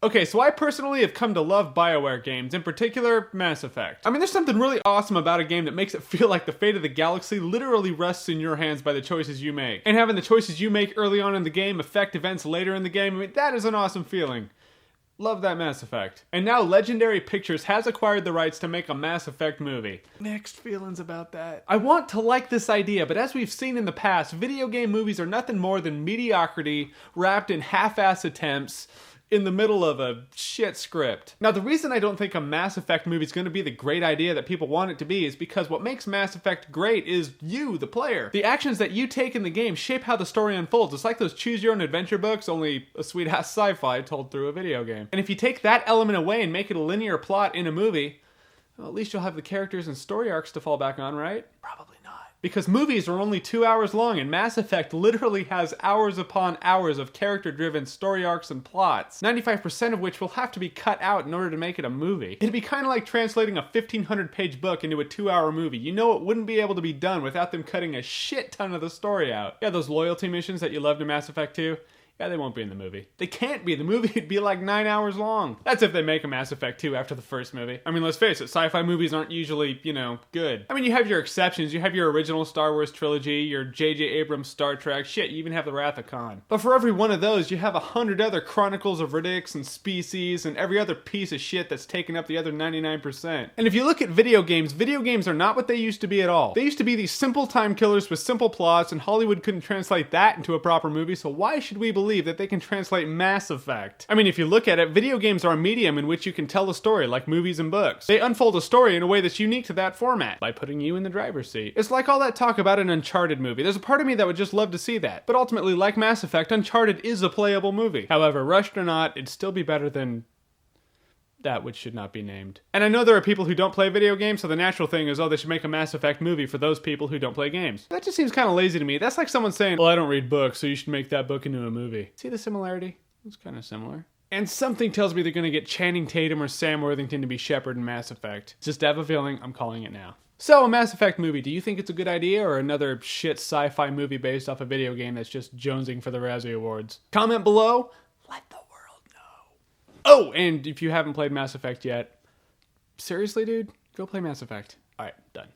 Okay, so I personally have come to love BioWare games, in particular, Mass Effect. I mean, there's something really awesome about a game that makes it feel like the fate of the galaxy literally rests in your hands by the choices you make. And having the choices you make early on in the game affect events later in the game, I mean, that is an awesome feeling. Love that Mass Effect. And now Legendary Pictures has acquired the rights to make a Mass Effect movie. Mixed feelings about that. I want to like this idea, but as we've seen in the past, video game movies are nothing more than mediocrity wrapped in half-ass attempts in the middle of a shit script. Now, the reason I don't think a Mass Effect movie is going to be the great idea that people want it to be is because what makes Mass Effect great is you, the player. The actions that you take in the game shape how the story unfolds. It's like those choose-your-own-adventure books, only a sweet-ass sci-fi told through a video game. And if you take that element away and make it a linear plot in a movie, well, at least you'll have the characters and story arcs to fall back on, right? Probably not. Because movies are only 2 hours long, and Mass Effect literally has hours upon hours of character-driven story arcs and plots, 95% of which will have to be cut out in order to make it a movie. It'd be kind of like translating a 1,500-page book into a 2-hour movie. You know it wouldn't be able to be done without them cutting a shit ton of the story out. Yeah, those loyalty missions that you loved in Mass Effect 2? Yeah, they won't be in the movie. They can't be. The movie would be like 9 hours long. That's if they make a Mass Effect 2 after the first movie. I mean, let's face it, sci-fi movies aren't usually, good. I mean, you have your exceptions. You have your original Star Wars trilogy, your J.J. Abrams Star Trek, shit, you even have the Wrath of Khan. But for every one of those, you have 100 other Chronicles of Riddicks and Species and every other piece of shit that's taken up the other 99%. And if you look at video games are not what they used to be at all. They used to be these simple time killers with simple plots, and Hollywood couldn't translate that into a proper movie, so why should we believe that they can translate Mass Effect? I mean, if you look at it, video games are a medium in which you can tell a story, like movies and books. They unfold a story in a way that's unique to that format, by putting you in the driver's seat. It's like all that talk about an Uncharted movie. There's a part of me that would just love to see that. But ultimately, like Mass Effect, Uncharted is a playable movie. However, rushed or not, it'd still be better than that which should not be named. And I know there are people who don't play video games, so the natural thing is, oh, they should make a Mass Effect movie for those people who don't play games. That just seems kind of lazy to me. That's like someone saying, well, I don't read books, so you should make that book into a movie. See the similarity? It's kind of similar. And something tells me they're going to get Channing Tatum or Sam Worthington to be Shepard in Mass Effect. Just have a feeling, I'm calling it now. So, a Mass Effect movie, do you think it's a good idea, or another shit sci-fi movie based off a video game that's just jonesing for the Razzie Awards? Comment below. Let the world know. Oh, and if you haven't played Mass Effect yet, seriously, dude, go play Mass Effect. All right, done.